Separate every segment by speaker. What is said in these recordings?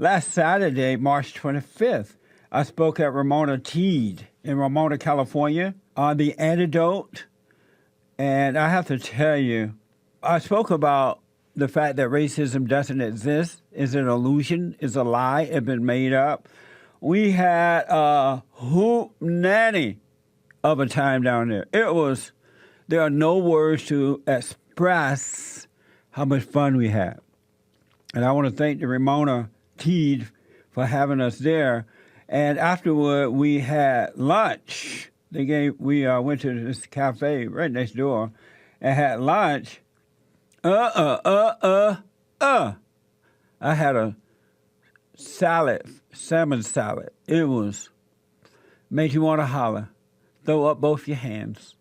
Speaker 1: Last Saturday, March 25th, I spoke at Ramona Teed in Ramona, California on the antidote. And I have to tell you, I spoke about the fact that racism doesn't exist, is an illusion, is a lie, it's been made up. We had a hoop nanny of a time down there. There are no words to express how much fun we had. And I want to thank the Ramona Teed for having us there. And afterward, we had lunch. We went to this cafe right next door and had lunch. I had a salad, salmon salad. It made you want to holler. Throw up both your hands.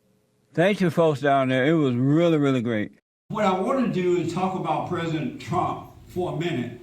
Speaker 1: Thank you, folks down there. It was really, really great. What I want to do is talk about President Trump for a minute,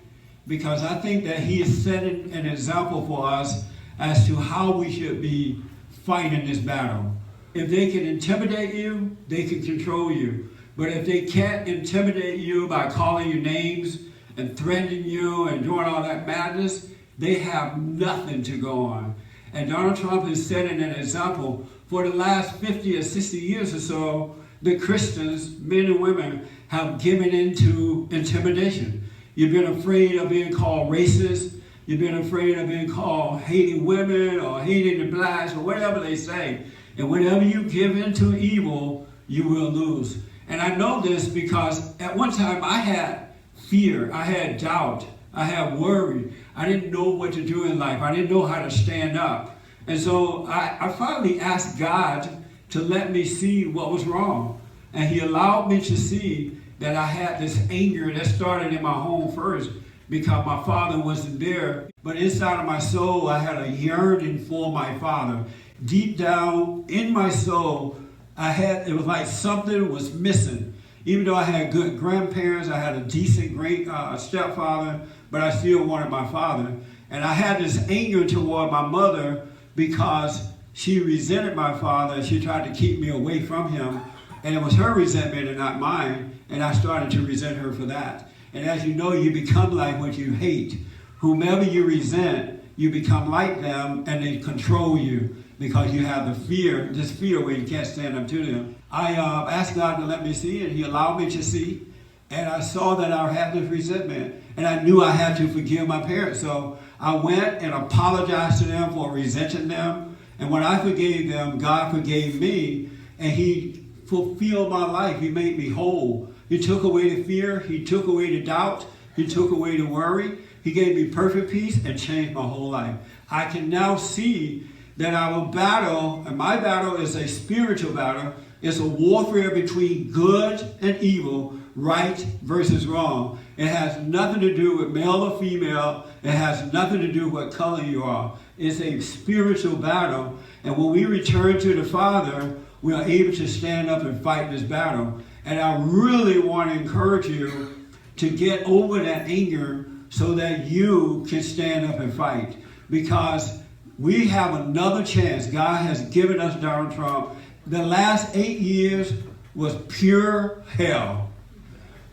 Speaker 1: because I think that he is setting an example for us as to how we should be fighting this battle. If they can intimidate you, they can control you. But if they can't intimidate you by calling you names and threatening you and doing all that madness, they have nothing to go on. And Donald Trump is setting an example. For the last 50 or 60 years or so, the Christians, men and women, have given into intimidation. You've been afraid of being called racist. You've been afraid of being called hating women or hating the blacks or whatever they say. And whenever you give in to evil, you will lose. And I know this because at one time I had fear, I had doubt, I had worry. I didn't know what to do in life. I didn't know how to stand up. And so I finally asked God to let me see what was wrong. And he allowed me to see that I had this anger that started in my home first because my father wasn't there. But inside of my soul, I had a yearning for my father. Deep down in my soul, it was like something was missing. Even though I had good grandparents, I had a decent great stepfather, but I still wanted my father. And I had this anger toward my mother because she resented my father. She tried to keep me away from him. And it was her resentment and not mine. And I started to resent her for that. And as you know, you become like what you hate. Whomever you resent, you become like them and they control you. Because you have this fear where you can't stand up to them. I asked God to let me see, and he allowed me to see. And I saw that I had this resentment, and I knew I had to forgive my parents. So I went and apologized to them for resenting them. And when I forgave them, God forgave me, and he fulfilled my life. He made me whole. He took away the fear. He took away the doubt. He took away the worry. He gave me perfect peace and changed my whole life. I can now see that our battle, and my battle is a spiritual battle, it's a warfare between good and evil, right versus wrong. It has nothing to do with male or female. It has nothing to do with what color you are. It's a spiritual battle. And when we return to the Father, we are able to stand up and fight this battle. And I really want to encourage you to get over that anger so that you can stand up and fight. Because we have another chance. God has given us Donald Trump. The last 8 years was pure hell.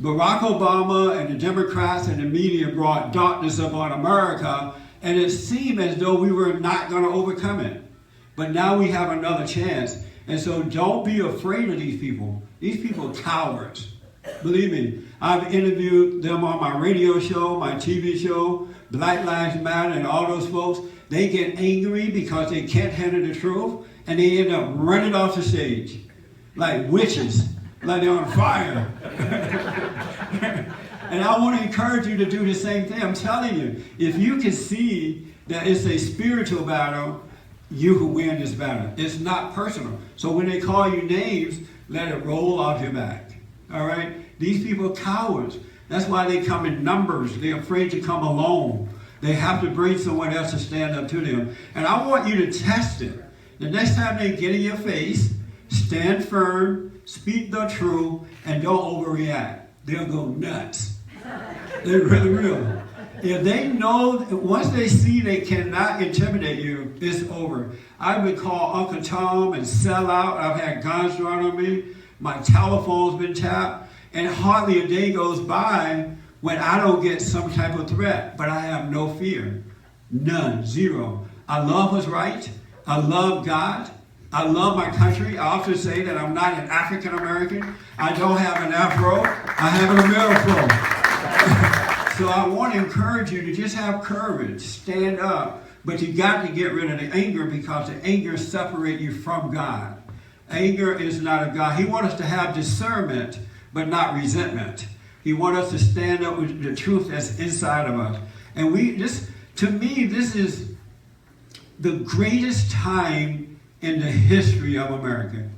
Speaker 1: Barack Obama and the Democrats and the media brought darkness upon America, and it seemed as though we were not going to overcome it. But now we have another chance. And so don't be afraid of these people. These people are cowards. Believe me, I've interviewed them on my radio show, my TV show, Black Lives Matter, and all those folks. They get angry because they can't handle the truth, and they end up running off the stage like witches, like they're on fire. And I want to encourage you to do the same thing. I'm telling you, if you can see that it's a spiritual battle, you can win this battle. It's not personal. So when they call you names, let it roll off your back. All right? These people are cowards. That's why they come in numbers. They're afraid to come alone. They have to bring someone else to stand up to them. And I want you to test it. The next time they get in your face, stand firm, speak the truth, and don't overreact. They'll go nuts. They really will. If they know, once they see they cannot intimidate you, it's over. I've been called Uncle Tom and sell out. I've had guns drawn on me. My telephone's been tapped. And hardly a day goes by when I don't get some type of threat, but I have no fear. None, zero. I love what's right. I love God. I love my country. I often say that I'm not an African American. I don't have an afro. I have an Amerifro. So I want to encourage you to just have courage, stand up, but you got to get rid of the anger because the anger separates you from God. Anger is not of God. He wants us to have discernment, but not resentment. He wants us to stand up with the truth that's inside of us. And to me, this is the greatest time in the history of America.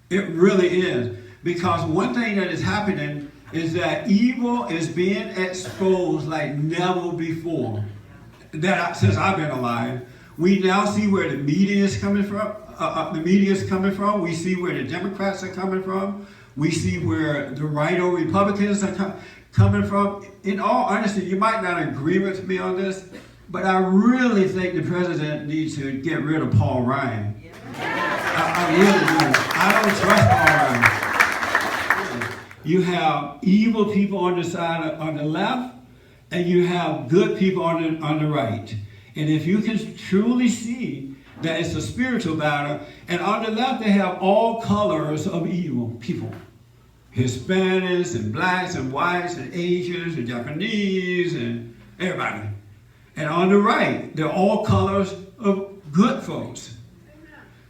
Speaker 1: It really is. Because one thing that is happening is that evil is being exposed like never before. Since I've been alive, we now see where the media is coming from. We see where the Democrats are coming from. We see where the right-o Republicans are coming from. In all honesty, you might not agree with me on this, but I really think the president needs to get rid of Paul Ryan. I really do. I don't trust Paul Ryan. You have evil people on the side, on the left, and you have good people on the right. And if you can truly see that it's a spiritual battle, and on the left they have all colors of evil people. Hispanics and blacks and whites and Asians and Japanese and everybody. And on the right, they're all colors of good folks.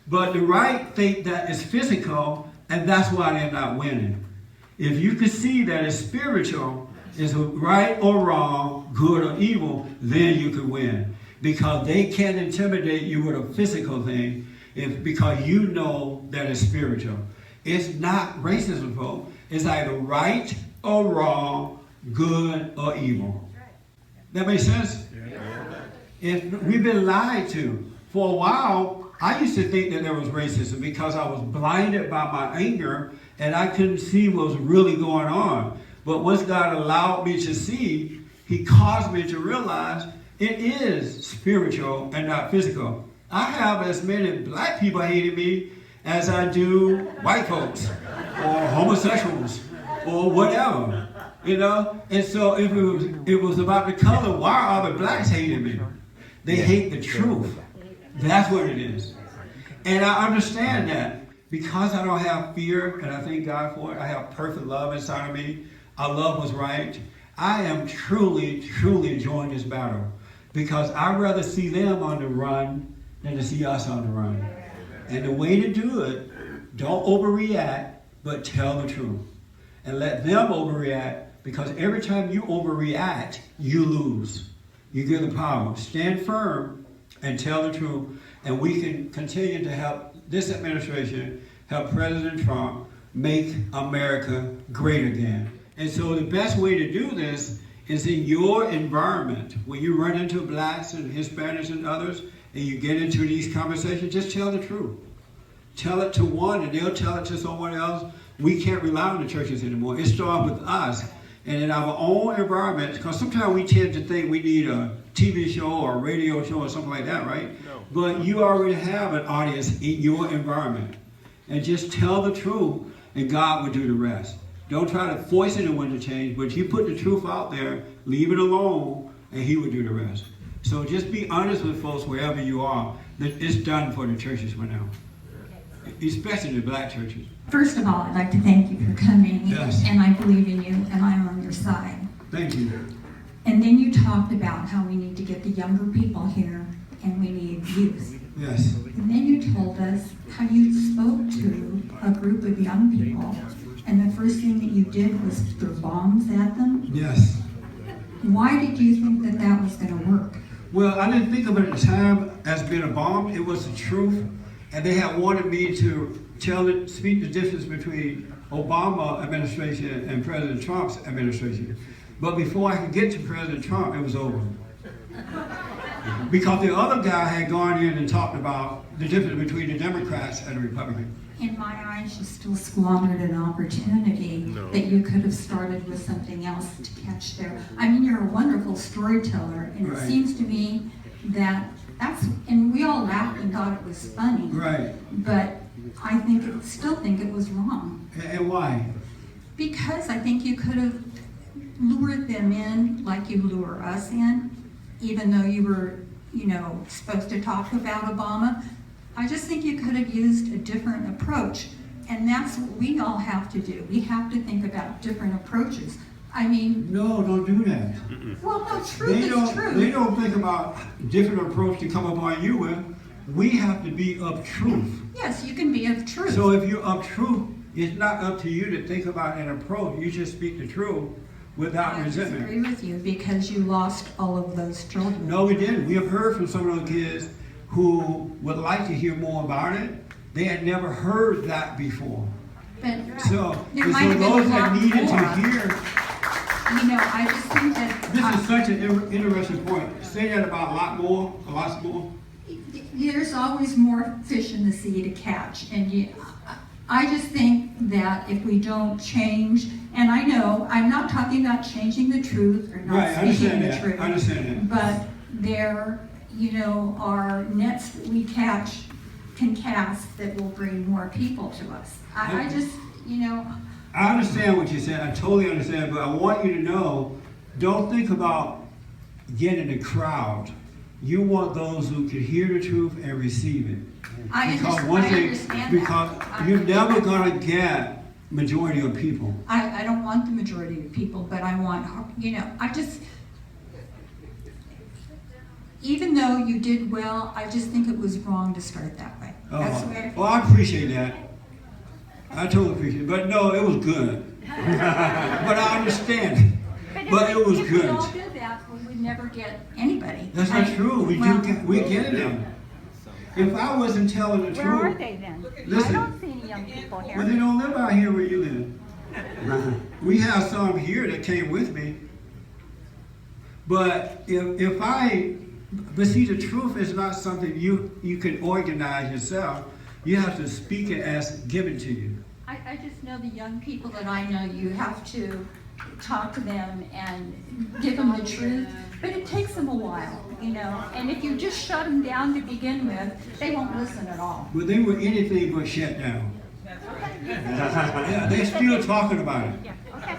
Speaker 1: But the right think that it's physical, and that's why they're not winning. If you could see that it's spiritual, it's right or wrong, good or evil, then you could win. Because they can't intimidate you with a physical thing because you know that it's spiritual. It's not racism, folks. It's either right or wrong, good or evil. That makes sense? We've been lied to. For a while, I used to think that there was racism because I was blinded by my anger and I couldn't see what was really going on. But once God allowed me to see, He caused me to realize it is spiritual and not physical. I have as many black people hating me as I do white folks or homosexuals or whatever, you know? And so if it was about the color, why are the blacks hating me? They hate the truth. That's what it is. And I understand that because I don't have fear, and I thank God for it, I have perfect love inside of me. I love what's right. I am truly, truly enjoying this battle because I'd rather see them on the run than to see us on the run. And the way to do it, don't overreact, but tell the truth. And let them overreact, because every time you overreact, you lose. You give the power. Stand firm and tell the truth. And we can continue to help this administration, help President Trump make America great again. And so the best way to do this is in your environment. When you run into blacks and Hispanics and others, and you get into these conversations, just tell the truth. Tell it to one, and they'll tell it to someone else. We can't rely on the churches anymore. It starts with us. And in our own environment, because sometimes we tend to think we need a TV show or a radio show or something like that, right? No. But you already have an audience in your environment. And just tell the truth, and God will do the rest. Don't try to force anyone to change, but you put the truth out there, leave it alone, and He will do the rest. So just be honest with folks wherever you are. That it's done for the churches for now, especially the black churches.
Speaker 2: First of all, I'd like to thank you for coming.
Speaker 1: Yes.
Speaker 2: And I believe in you, and I'm on your side.
Speaker 1: Thank you.
Speaker 2: And then you talked about how we need to get the younger people here, and we need youth.
Speaker 1: Yes.
Speaker 2: And then you told us how you spoke to a group of young people, and the first thing that you did was throw bombs at them.
Speaker 1: Yes.
Speaker 2: Why did you think that that was going to work?
Speaker 1: Well, I didn't think of it at the time as being a bomb. It was the truth. And they had wanted me to speak the difference between Obama administration and President Trump's administration. But before I could get to President Trump, it was over. Because the other guy had gone in and talked about the difference between the Democrats and the Republicans.
Speaker 2: In my eyes, you still squandered an opportunity that you could have started with something else to catch there. I mean, you're a wonderful storyteller, and
Speaker 1: Right.
Speaker 2: It seems to me that and we all laughed and thought it was funny.
Speaker 1: Right.
Speaker 2: But still think it was wrong.
Speaker 1: And why?
Speaker 2: Because I think you could have lure them in like you lure us in, even though you were, supposed to talk about Obama. I just think you could have used a different approach. And that's what we all have to do. We have to think about different approaches. I mean...
Speaker 3: No, don't do that.
Speaker 2: Well, no, truth is truth.
Speaker 3: They don't think about different approach to come upon you with. We have to be of truth.
Speaker 2: Yes, you can be of truth.
Speaker 3: So if you're of truth, it's not up to you to think about an approach. You just speak the truth without resentment.
Speaker 2: I disagree with you because you lost all of those children.
Speaker 3: No, we didn't. We have heard from some of those kids who would like to hear more about it. They had never heard that before.
Speaker 2: But
Speaker 3: So
Speaker 2: there might have been
Speaker 3: those
Speaker 2: a
Speaker 3: that
Speaker 2: lot
Speaker 3: needed
Speaker 2: more.
Speaker 3: to hear,
Speaker 2: I just think that...
Speaker 3: this is such an interesting point. Say that about a lot more.
Speaker 2: There's always more fish in the sea to catch, and I just think that if we don't change, and I know I'm not talking about changing the truth or not
Speaker 3: Right,
Speaker 2: speaking the truth.
Speaker 3: I understand that.
Speaker 2: But there, are nets that we can cast that will bring more people to us. I just,
Speaker 3: I understand what you said. I totally understand, but I want you to know, don't think about getting a crowd. You want those who can hear the truth and receive it.
Speaker 2: I understand
Speaker 3: because
Speaker 2: that.
Speaker 3: you're never going to get majority of people.
Speaker 2: I don't want the majority of people, but I want, even though you did well, I just think it was wrong to start that way. That's the way I feel.
Speaker 3: Well, I appreciate that. I totally appreciate it. But no, it was good. But I understand. But it was
Speaker 2: If
Speaker 3: good.
Speaker 2: we all did that, we would never get anybody.
Speaker 3: That's not true. We get them. If I wasn't telling the truth.
Speaker 4: Where are they then?
Speaker 3: Listen.
Speaker 4: I don't see any young people here.
Speaker 3: Well, they don't live out here where you live. We have some here that came with me. But but see, the truth is not something you can organize yourself. You have to speak it as given to you.
Speaker 2: I just know the young people that I know, you have to talk to them and give them the truth, but it takes them a while, and if you just shut them down to begin with, they won't listen at all.
Speaker 3: But they were anything but shut down. Yeah, they're still talking about it.
Speaker 4: Yeah, okay.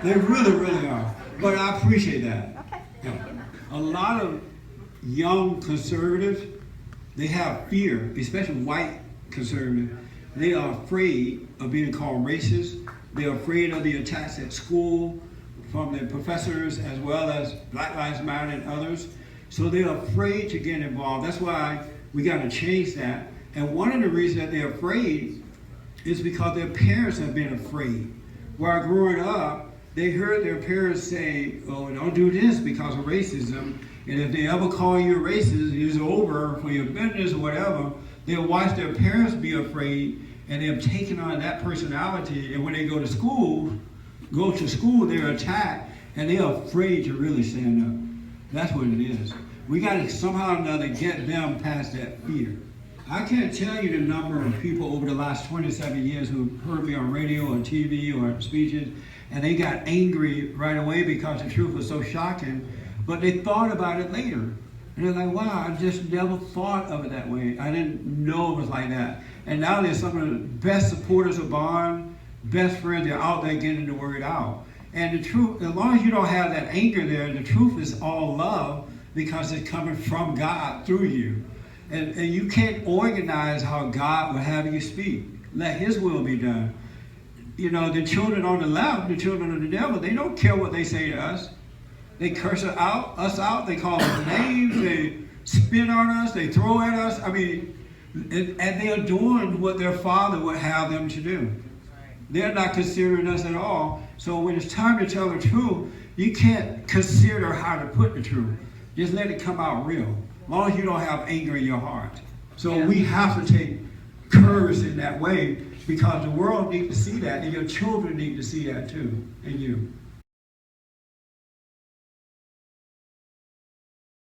Speaker 3: They really, really are. But I appreciate that.
Speaker 4: Okay.
Speaker 3: Yeah. A lot of young conservatives, they have fear, especially white conservatives. They are afraid of being called racist. They're afraid of the attacks at school from the professors as well as Black Lives Matter and others. So they're afraid to get involved. That's why we got to change that. And one of the reasons that they're afraid is because their parents have been afraid. While growing up, they heard their parents say, oh, don't do this because of racism. And if they ever call you racist, it's over for your business or whatever. They'll watch their parents be afraid, and they've taken on that personality. And when they go to school, they're attacked, and they're afraid to really stand up. That's what it is. We got to somehow or another get them past that fear. I can't tell you the number of people over the last 27 years who heard me on radio or TV or speeches, and they got angry right away because the truth was so shocking, but they thought about it later. And they're like, wow, I just never thought of it that way. I didn't know it was like that. And now they're some of the best supporters of Bond, best friends. They're out there getting the word out. And the truth, as long as you don't have that anger there, the truth is all love because it's coming from God through you. And you can't organize how God will have you speak. Let His will be done. The children on the left, the children of the devil, they don't care what they say to us. They curse us out, they call us names, they spit on us, they throw at us. I mean, and they are doing what their father would have them to do. They're not considering us at all. So when it's time to tell the truth, you can't consider how to put the truth. Just let it come out real. As long as you don't have anger in your heart. So we have to take courage in that way because the world needs to see that, and your children need to see that too, and you.